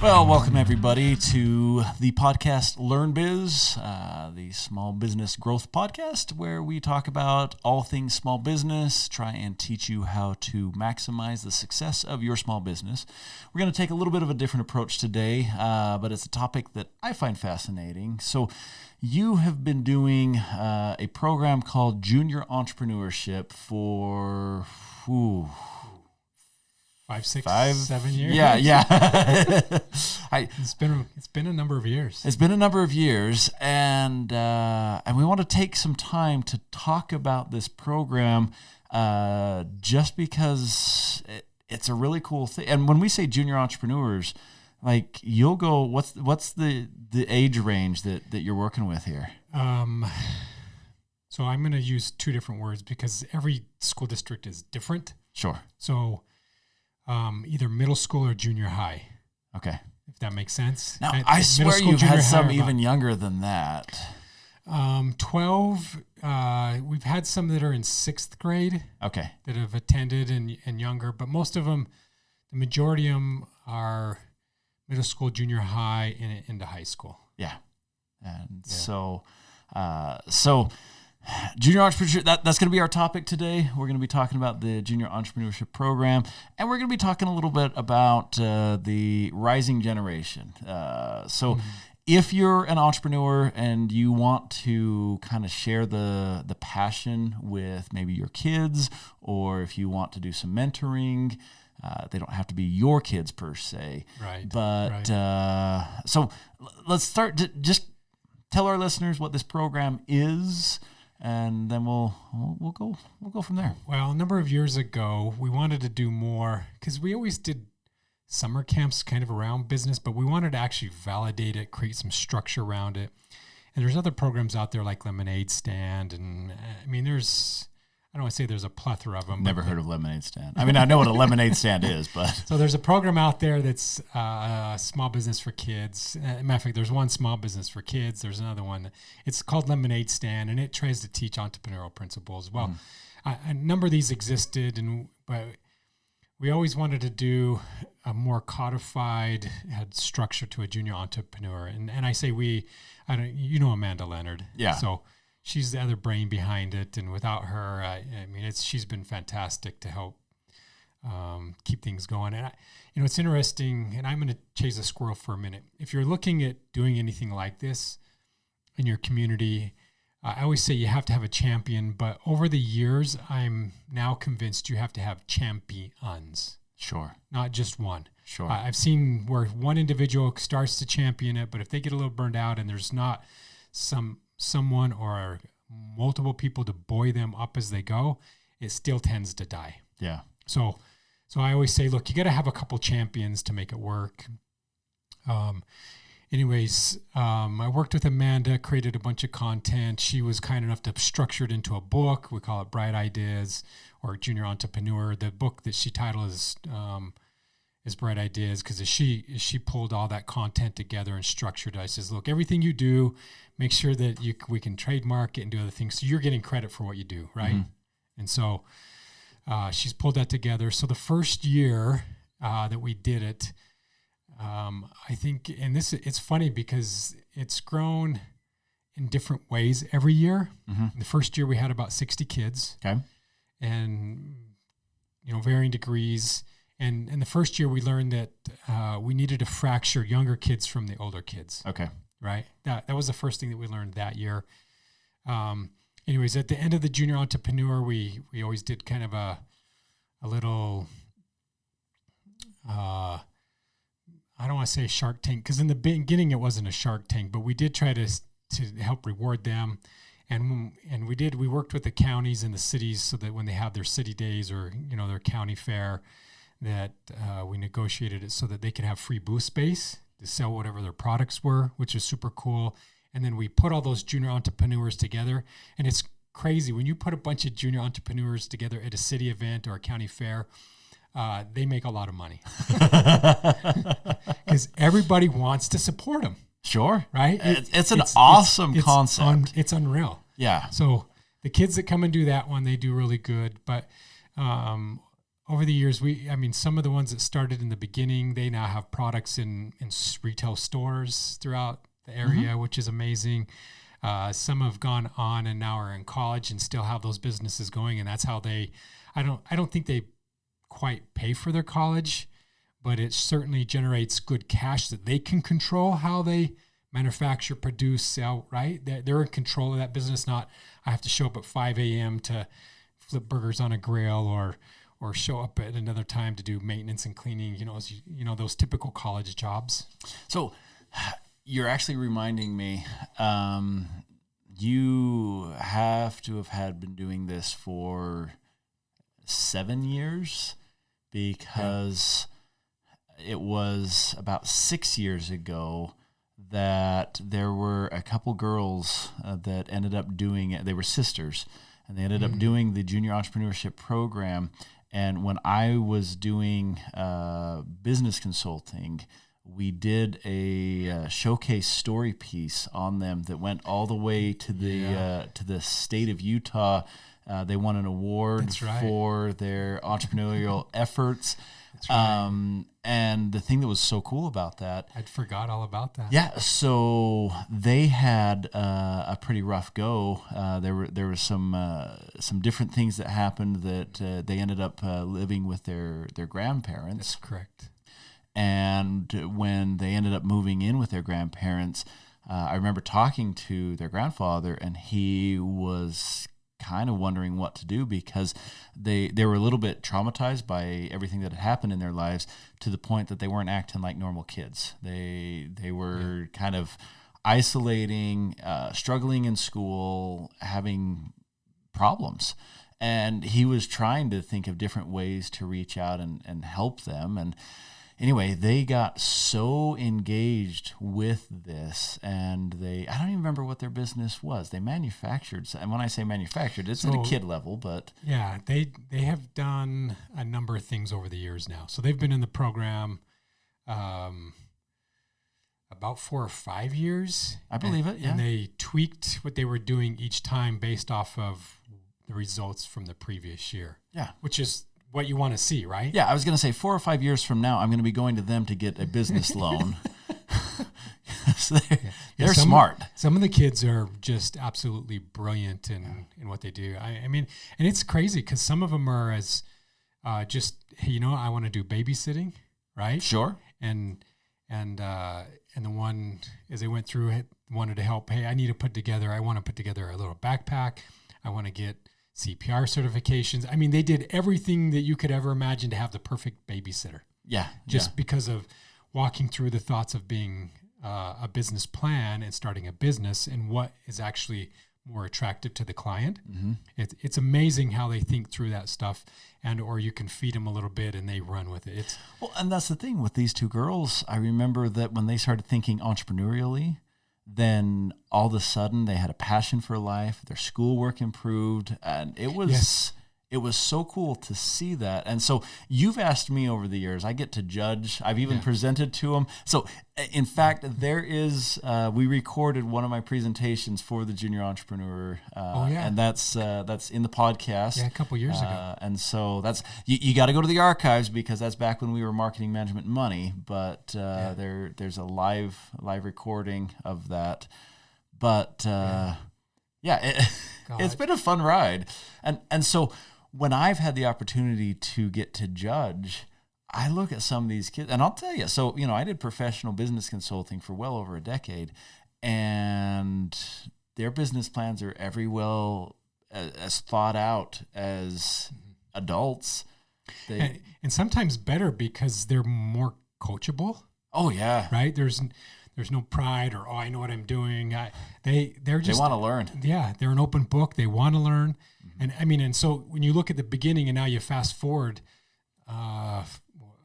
Well, welcome everybody to the podcast Learn Biz, the small business growth podcast, where we talk about all things small business, try and teach you how to maximize the success of your small business. We're going to take a little bit of a different approach today, but it's a topic that I find fascinating. So you have been doing a program called Junior Entrepreneurship for... 7 years. Yeah. It's been a number of years. It's been a number of years, and we want to take some time to talk about this program, just because it's a really cool thing. And when we say junior entrepreneurs, like you'll go, what's the age range that you're working with here? So I'm going to use two different words because every school district is different. Sure. So either middle school or junior high. Okay. If that makes sense. Now, I swear you've had some even younger than that. 12. We've had some that are in 6th grade. Okay. That have attended and younger, but most of them, the majority of them are middle school, junior high, and into high school. Yeah. And so junior entrepreneurship, that's going to be our topic today. We're going to be talking about the junior entrepreneurship program, and we're going to be talking a little bit about the rising generation. If you're an entrepreneur and you want to kind of share the passion with maybe your kids, or if you want to do some mentoring, they don't have to be your kids per se. Right. But so let's start. Just tell our listeners what this program is, and then we'll go from there. Well, a number of years ago, we wanted to do more because we always did summer camps kind of around business, but we wanted to actually validate it, create some structure around it. And there's other programs out there like Lemonade Stand, and I mean, I don't want to say there's a plethora of them. Never heard of Lemonade Stand. I mean, I know what a lemonade stand is, but... So there's a program out there that's small business for kids. Matter of fact, there's one small business for kids. There's another one. It's called Lemonade Stand, and it tries to teach entrepreneurial principles. Well, a number of these existed, but we always wanted to do a more codified structure to a junior entrepreneur. And I say you know Amanda Leonard. Yeah. So she's the other brain behind it, and without her, she's been fantastic to help keep things going. And it's interesting. And I'm going to chase a squirrel for a minute. If you're looking at doing anything like this in your community, I always say you have to have a champion. But over the years, I'm now convinced you have to have champions. Sure. Not just one. Sure. I've seen where one individual starts to champion it, but if they get a little burned out and there's not someone or multiple people to buoy them up as they go, it still tends to die. Yeah. So I always say, look, you got to have a couple champions to make it work. I worked with Amanda, created a bunch of content. She was kind enough to structure it into a book. We call it Bright Ideas or Junior Entrepreneur. The book that she titled is Bright Ideas, because she pulled all that content together and structured it. I says, look, everything you do, make sure that we can trademark it and do other things. So you're getting credit for what you do, right? Mm-hmm. And so she's pulled that together. So the first year that we did it, I think, and it's funny because it's grown in different ways every year. Mm-hmm. The first year we had about 60 kids. Okay. And, varying degrees. And in the first year, we learned that we needed to fracture younger kids from the older kids. Okay. Right? That was the first thing that we learned that year. Anyways, at the end of the Junior Entrepreneur, we always did kind of a little, I don't want to say Shark Tank, because in the beginning it wasn't a Shark Tank, but we did try to help reward them. And we worked with the counties and the cities so that when they have their city days or, their county fair, that we negotiated it so that they could have free booth space to sell whatever their products were, which is super cool. And then we put all those junior entrepreneurs together. And it's crazy. When you put a bunch of junior entrepreneurs together at a city event or a county fair, they make a lot of money because everybody wants to support them. Sure. Right? It's an awesome concept. It's unreal. Yeah. So the kids that come and do that one, they do really good. But over the years, some of the ones that started in the beginning, they now have products in retail stores throughout the area, which is amazing. Some have gone on and now are in college and still have those businesses going. And that's how I don't think they quite pay for their college, but it certainly generates good cash that they can control how they manufacture, produce, sell, right? They're in control of that business. Not, I have to show up at 5 a.m. to flip burgers on a grill or show up at another time to do maintenance and cleaning, those typical college jobs. So you're actually reminding me, you have to have been doing this for 7 years, because it was about 6 years ago that there were a couple girls that ended up doing it. They were sisters, and they ended up doing the junior entrepreneurship program. And when I was doing business consulting, we did a showcase story piece on them that went all the way to the state of Utah. They won an award for their entrepreneurial efforts. That's right. And the thing that was so cool about that, I'd forgot all about that. Yeah, so they had a pretty rough go. There were some different things that happened that they ended up living with their grandparents. That's correct. And when they ended up moving in with their grandparents, I remember talking to their grandfather, and he was kind of wondering what to do, because they were a little bit traumatized by everything that had happened in their lives, to the point that they weren't acting like normal kids. They were kind of isolating, struggling in school, having problems. And he was trying to think of different ways to reach out and help them. And anyway, they got so engaged with this, and I don't even remember what their business was. They manufactured, and when I say manufactured, it's at a kid level, but... Yeah, they have done a number of things over the years now. So they've been in the program about 4 or 5 years. I believe it, yeah. And they tweaked what they were doing each time based off of the results from the previous year. Yeah. Which is what you want to see, right? Yeah, I was going to say 4 or 5 years from now, I'm going to be going to them to get a business loan. So they're smart. Some of the kids are just absolutely brilliant in what they do. I mean, and it's crazy because some of them are as just, hey, I want to do babysitting, right? Sure. And the one, as they went through it, wanted to help. Hey, I want to put together a little backpack. I want to get CPR certifications. I mean, they did everything that you could ever imagine to have the perfect babysitter. Yeah. Just because of walking through the thoughts of being a business plan and starting a business, and what is actually more attractive to the client. Mm-hmm. It's amazing how they think through that stuff, or you can feed them a little bit and they run with it. And that's the thing with these two girls. I remember that when they started thinking entrepreneurially, then all of a sudden they had a passion for life. Their schoolwork improved, and it was so cool to see that. And so you've asked me over the years. I get to judge. I've even presented to them. So in fact, there is we recorded one of my presentations for the Junior Entrepreneur, and that's in the podcast. Yeah, a couple years ago. And so that's you got to go to the archives, because that's back when we were Marketing Management Money. But there's a live recording of that. But it's been a fun ride, and so when I've had the opportunity to get to judge, I look at some of these kids, and I'll tell you. So I did professional business consulting for well over a decade, and their business plans are as thought out as adults. And sometimes better, because they're more coachable. Oh yeah, right. There's no pride or I know what I'm doing. They want to learn. Yeah, they're an open book. They want to learn, and so when you look at the beginning and now you fast forward, I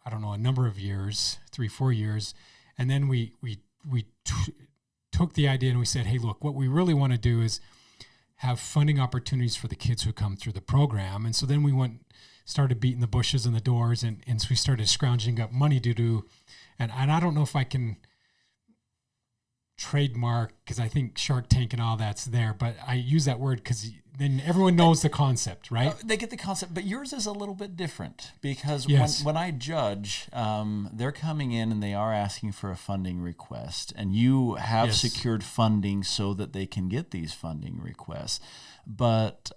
don't know, a number of years, 3-4 years, and then we took the idea and we said, hey, look, what we really want to do is have funding opportunities for the kids who come through the program, and so then we started beating the bushes and the doors, and so we started scrounging up money to do, and I don't know if I can trademark, because I think Shark Tank and all that's there, but I use that word because then everyone knows the concept, right? They get the concept, but yours is a little bit different because Yes. when I judge, they're coming in and they are asking for a funding request, and you have Yes. secured funding so that they can get these funding requests. But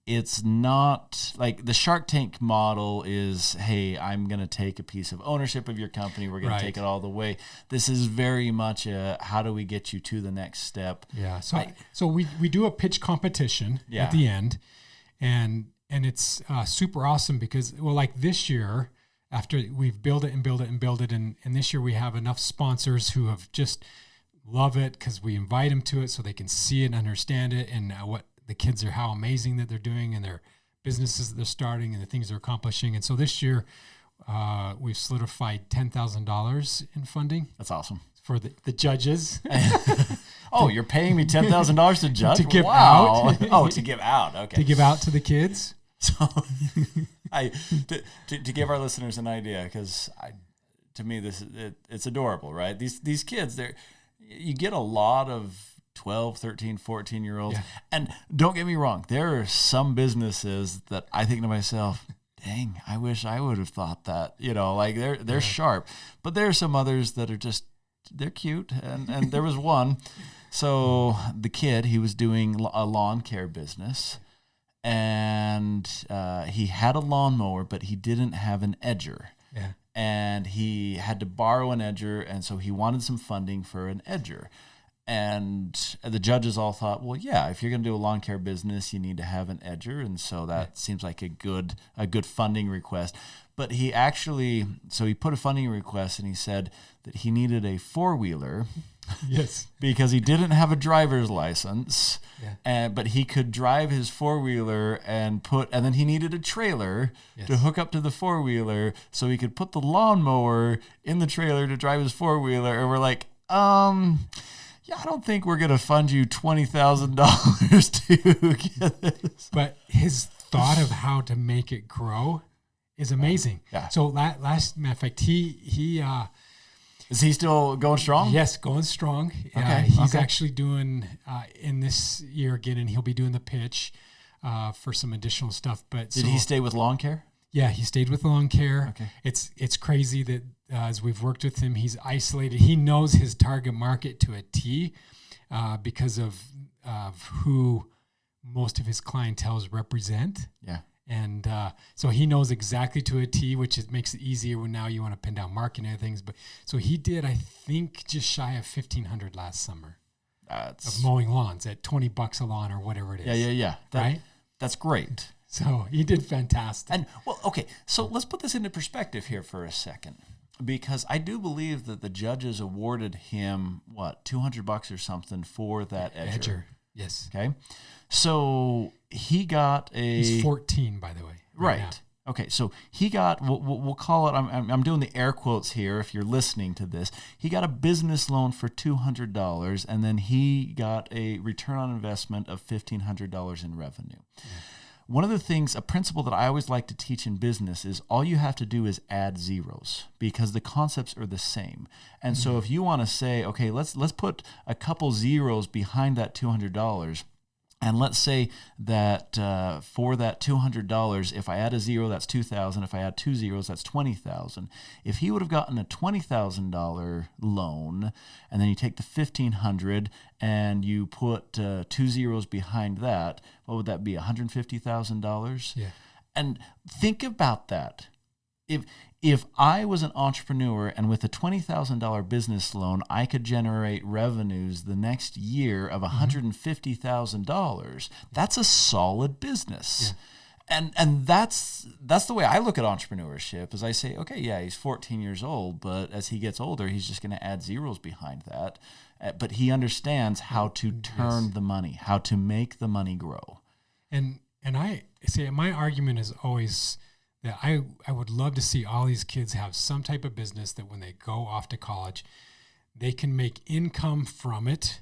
it's not like the Shark Tank model is, hey, I'm going to take a piece of ownership of your company. We're going Right. to take it all the way. This is very much a, how do we get you to the next step? Yeah. So we do a pitch competition at the end, and it's super awesome because, well, like this year, after we've built it, and this year we have enough sponsors who have just love it because we invite them to it so they can see it and understand it, and what the kids are, how amazing that they're doing, and their businesses that they're starting, and the things they're accomplishing. And so this year, we've solidified $10,000 in funding. That's awesome. For the judges. Oh, you're paying me $10,000 to judge? To give wow. out. Oh, to give out. Okay. To give out to the kids. So, to give our listeners an idea, because to me it's adorable, right? These kids, you get a lot of 12, 13, 14-year-olds. Yeah. And don't get me wrong, there are some businesses that I think to myself, dang, I wish I would have thought that. Like they're sharp. But there are some others that are just, they're cute. And there was one. So the kid, he was doing a lawn care business. And he had a lawnmower, but he didn't have an edger. Yeah. And he had to borrow an edger, and so he wanted some funding for an edger. And the judges all thought, well, yeah, if you're going to do a lawn care business, you need to have an edger, and so that seems like a good funding request. But he actually, so he put a funding request, and he said that he needed a four-wheeler. Yes. Because he didn't have a driver's license, Yeah. but he could drive his four-wheeler and then he needed a trailer to hook up to the four-wheeler so he could put the lawnmower in the trailer to drive his four-wheeler. And we're like, yeah, I don't think we're going to fund you $20,000 to get this. But his thought of how to make it grow is amazing. Yeah. So last, matter of fact, he Is he still going strong? yes, going strong. Okay, He's okay. actually doing in this year again, and he'll be doing the pitch for some additional stuff. But Did he stay with lawn care? Yeah, he stayed with lawn care. Okay. It's crazy that as we've worked with him, he's isolated. He knows his target market to a T because of who most of his clienteles represent. Yeah. And so he knows exactly to a T, which makes it easier when now you want to pin down marketing and things. But so he did, I think, just shy of $1,500 last summer of mowing lawns at $20 a lawn or whatever it is. Yeah. Right? That's great. So he did fantastic. And well, okay, so let's put this into perspective here for a second, because I do believe that the judges awarded him $200 or something for that edger. Yes. Okay, so he got He's 14, by the way. Right. now. Okay, so he got, we'll call it, I'm doing the air quotes here if you're listening to this. He got a business loan for $200, and then he got a return on investment of $1,500 in revenue. Yeah. One of the things, a principle that I always like to teach in business is all you have to do is add zeros because the concepts are the same. And so if you want to say, okay, let's put a couple zeros behind that $200, and let's say that for that $200, if I add a zero, that's $2,000. If I add two zeros, that's $20,000. If he would have gotten a $20,000 loan, and then you take the $1,500 and you put two zeros behind that, what would that be? $150,000. Yeah. And think about that. If I was an entrepreneur and with a $20,000 business loan, I could generate revenues the next year of $150,000, that's a solid business. Yeah. And that's the way I look at entrepreneurship is I say, okay, yeah, he's 14 years old, but as he gets older, he's just going to add zeros behind that. But he understands how to turn the money, how to make the money grow. And I say my argument is always that I would love to see all these kids have some type of business that when they go off to college, they can make income from it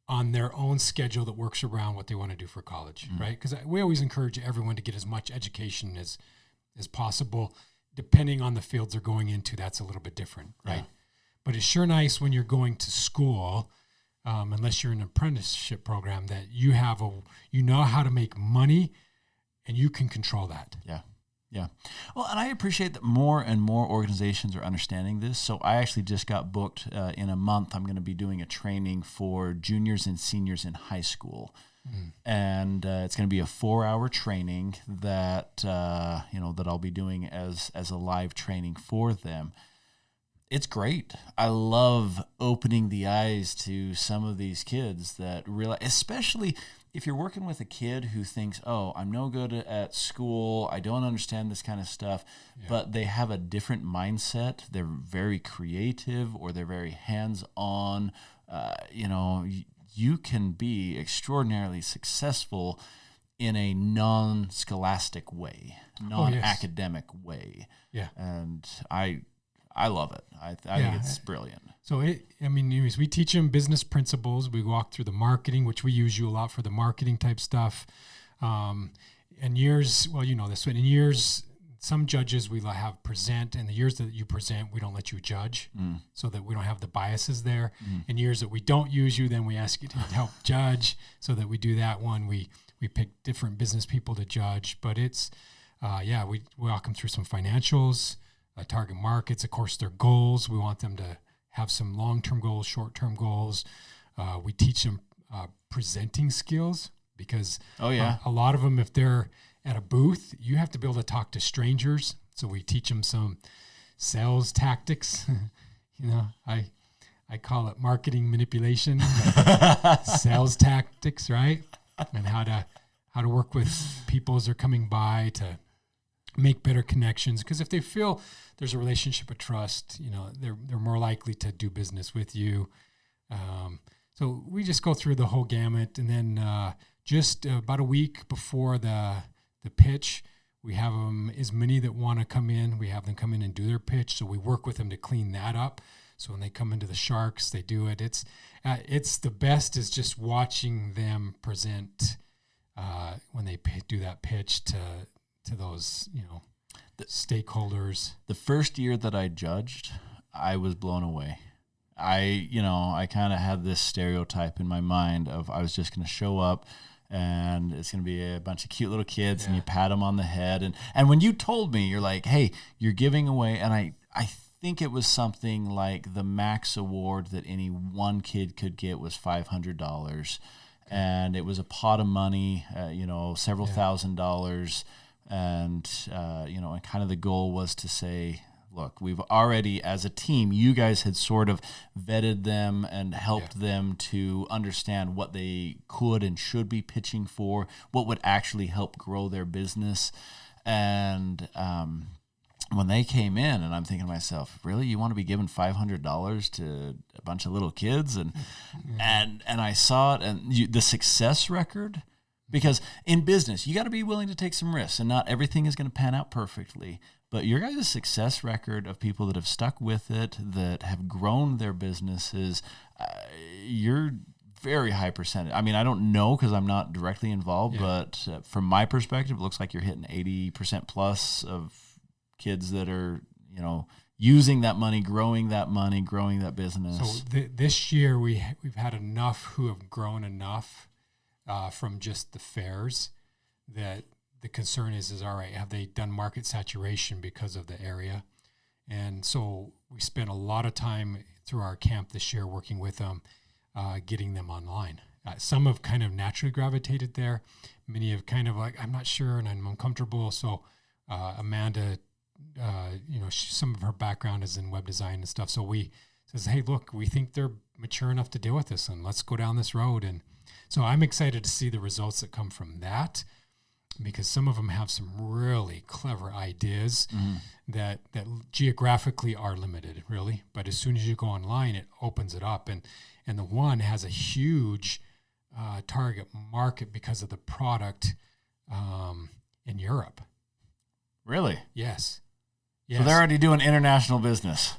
on their own schedule that works around what they want to do for college, right? Because we always encourage everyone to get as much education as possible. Depending on the fields they're going into, that's a little bit different, right? Yeah. But it's sure nice when you're going to school unless you're in an apprenticeship program, that you know how to make money and you can control that. Yeah. Yeah. Well, and I appreciate that more and more organizations are understanding this. So I actually just got booked in a month. I'm going to be doing a training for juniors and seniors in high school. And it's going to be a 4-hour training that, that I'll be doing as a live training for them. It's great. I love opening the eyes to some of these kids that realize, especially if you're working with a kid who thinks, oh, I'm no good at school, I don't understand this kind of stuff, but they have a different mindset. They're very creative or they're very hands-on. You can be extraordinarily successful in a non-scholastic way, non-academic way. Yeah. And I love it. I think it's brilliant. So anyways, we teach them business principles. We walk through the marketing, which we use you a lot for the marketing type stuff. And years, well, you know this one. In years, some judges we have present, and the years that you present, we don't let you judge, so that we don't have the biases there. In years that we don't use you, then we ask you to help judge, so that we do that one. We pick different business people to judge, but it's we walk them through some financials. Target markets, of course, their goals. We want them to have some long-term goals, short-term goals. We teach them presenting skills because a lot of them, if they're at a booth, you have to be able to talk to strangers. So we teach them some sales tactics. I call it marketing manipulation, sales tactics, right? And how to work with people as they're coming by to make better connections, because if they feel there's a relationship of trust, they're more likely to do business with you. So we just go through the whole gamut, and then just about a week before the pitch, we have them, as many that want to come in, we have them come in and do their pitch. So we work with them to clean that up. So when they come into the Sharks, they do it. It's the best is just watching them present when they do that pitch to those, the stakeholders. The first year that I judged, I was blown away. I kind of had this stereotype in my mind of I was just going to show up and it's going to be a bunch of cute little kids and you pat them on the head. And when you told me, you're like, hey, you're giving away, and I think it was something like the max award that any one kid could get was $500. And it was a pot of money, several $1,000s. And, and kind of the goal was to say, look, we've already, as a team, you guys had sort of vetted them and helped them to understand what they could and should be pitching for, what would actually help grow their business. And when they came in, and I'm thinking to myself, really, you want to be giving $500 to a bunch of little kids? And I saw it, and the success record. Because in business, you got to be willing to take some risks, and not everything is going to pan out perfectly. But your guys' success record of people that have stuck with it, that have grown their businesses, you're very high percentage. I mean, I don't know because I'm not directly involved, but from my perspective, it looks like you're hitting 80% plus of kids that are, using that money, growing that business. So this year we've had enough who have grown enough from just the fairs that the concern is all right, have they done market saturation because of the area? And so we spent a lot of time through our camp this year working with them, getting them online. Some have kind of naturally gravitated there. Many have kind of like, I'm not sure and I'm uncomfortable. So Amanda, some of her background is in web design and stuff. So we says, hey, look, we think they're mature enough to deal with this, and let's go down this road. And so I'm excited to see the results that come from that, because some of them have some really clever ideas that geographically are limited, really. But as soon as you go online, it opens it up. And the one has a huge target market because of the product in Europe. Really? Yes. So they're already doing international business.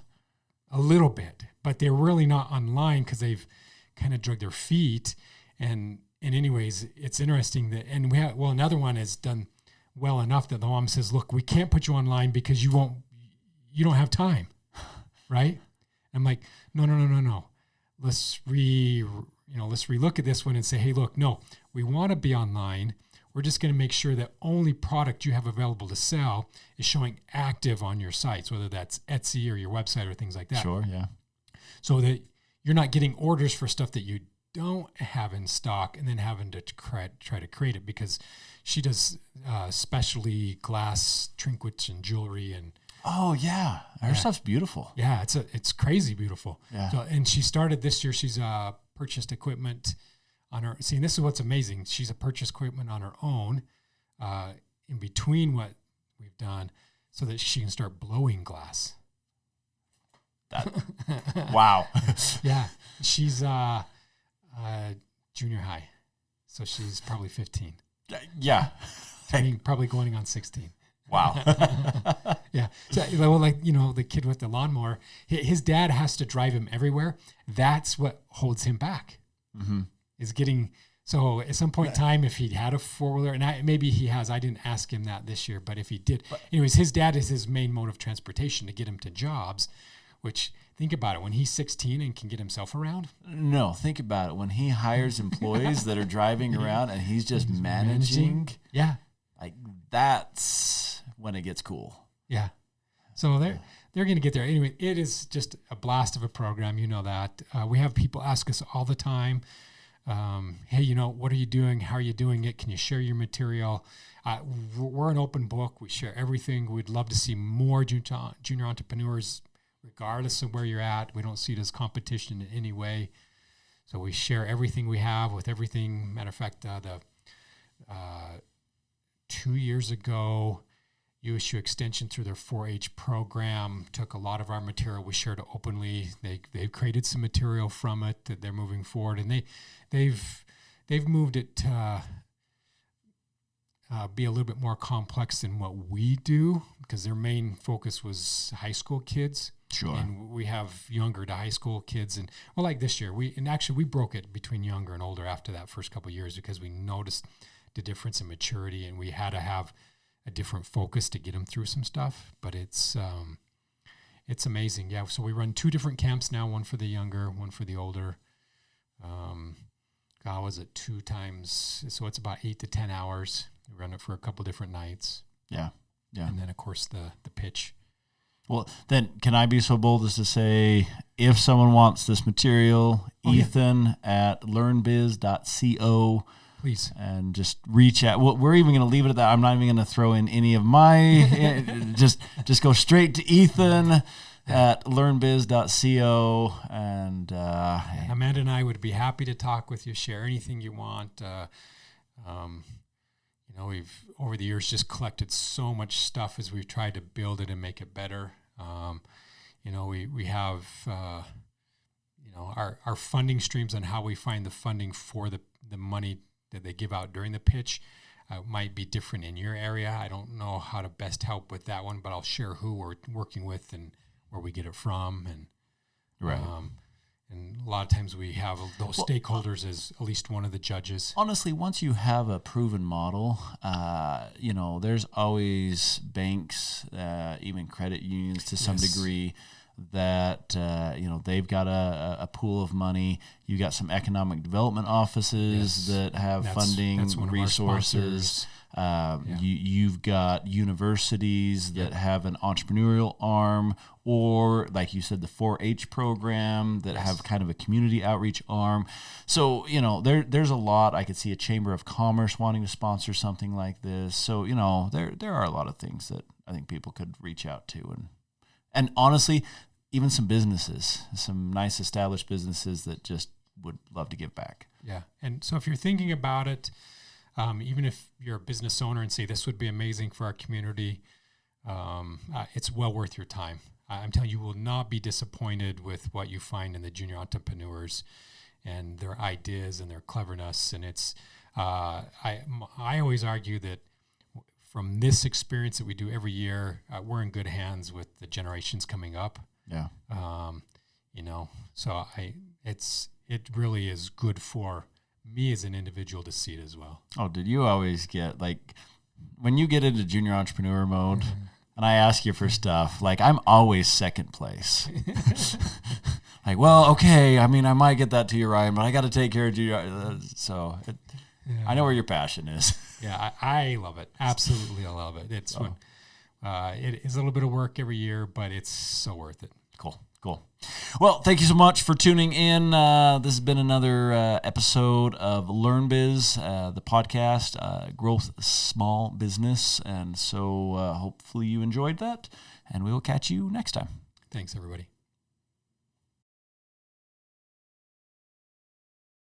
A little bit, but they're really not online because they've kind of dragged their feet. And anyways, it's interesting that, and another one has done well enough that the mom says, look, we can't put you online because you don't have time. Right? I'm like, no. Let's let's relook at this one and say, hey, look, no, we want to be online. We're just going to make sure that only product you have available to sell is showing active on your sites, whether that's Etsy or your website or things like that. Sure, yeah. So that you're not getting orders for stuff that you don't have in stock and then having to try to create it, because she does specialty glass trinkets and jewelry and. Oh yeah, her stuff's beautiful. Yeah, it's crazy beautiful. Yeah. So, and she started this year. She's purchased equipment on her. See, and this is what's amazing. She's purchased equipment on her own, in between what we've done, so that she can start blowing glass. Wow. Yeah, she's junior high, so she's probably 15. Yeah, probably going on 16. Wow. Yeah. So, the kid with the lawnmower, his dad has to drive him everywhere. That's what holds him back. Mm-hmm. Is getting. So at some point in time, if he'd had a four-wheeler, and maybe he has, I didn't ask him that this year, but if he did, anyways, his dad is his main mode of transportation to get him to jobs, which, think about it, when he's 16 and can get himself around. No, think about it. When he hires employees that are driving around and he's just managing. Yeah. Like, that's when it gets cool. Yeah. So they're going to get there. Anyway, it is just a blast of a program. You know that. We have people ask us all the time, hey, what are you doing? How are you doing it? Can you share your material? We're an open book. We share everything. We'd love to see more junior entrepreneurs, regardless of where you're at. We don't see it as competition in any way. So we share everything we have with everything. Matter of fact, 2 years ago, USU Extension, through their 4-H program, took a lot of our material. We shared it openly. They've created some material from it that they're moving forward, and they've moved it to be a little bit more complex than what we do, because their main focus was high school kids. Sure. And we have younger to high school kids, and like this year, we broke it between younger and older after that first couple of years, because we noticed the difference in maturity, and we had to have a different focus to get them through some stuff. But it's amazing. Yeah. So we run 2 different camps now, one for the younger, one for the older. Was it 2 times? So it's about 8 to 10 hours. We run it for a couple different nights. Yeah. Yeah. And then of course the pitch. Well, then can I be so bold as to say, if someone wants this material, Ethan at learnbiz.co, please. And just reach out. Well, we're even going to leave it at that. I'm not even going to throw in any of my, just go straight to Ethan at learnbiz.co. And Amanda and I would be happy to talk with you, share anything you want. We've over the years just collected so much stuff as we've tried to build it and make it better. We have, our funding streams on how we find the funding for the money that they give out during the pitch might be different in your area. I don't know how to best help with that one, but I'll share who we're working with and where we get it from. And right. And a lot of times we have those stakeholders as at least one of the judges. Honestly, once you have a proven model, there's always banks, even credit unions to some degree, that they've got a pool of money. You got some economic development offices that have funding, resources. You've got universities that have an entrepreneurial arm, or like you said, the 4-H program that have kind of a community outreach arm. So there's a lot. I could see a chamber of commerce wanting to sponsor something like this. So there are a lot of things that I think people could reach out to, and honestly, even some businesses, some nice established businesses that just would love to give back. Yeah. And so if you're thinking about it, even if you're a business owner and say this would be amazing for our community, it's well worth your time. I'm telling you, you will not be disappointed with what you find in the junior entrepreneurs and their ideas and their cleverness. And it's, I always argue that from this experience that we do every year, we're in good hands with the generations coming up. Yeah. So it really is good for me as an individual to see it as well. Oh, did you always get, like, when you get into junior entrepreneur mode, and I ask you for stuff, like I'm always second place. Like, well, okay, I mean, I might get that to you, Ryan, but I got to take care of you. I know where your passion is. Yeah, I love it. Absolutely, I love it. It's fun. It is a little bit of work every year, but it's so worth it. Cool. Well, thank you so much for tuning in. This has been another episode of Learn Biz, the podcast, Growth Small Business. And so hopefully you enjoyed that, and we will catch you next time. Thanks, everybody.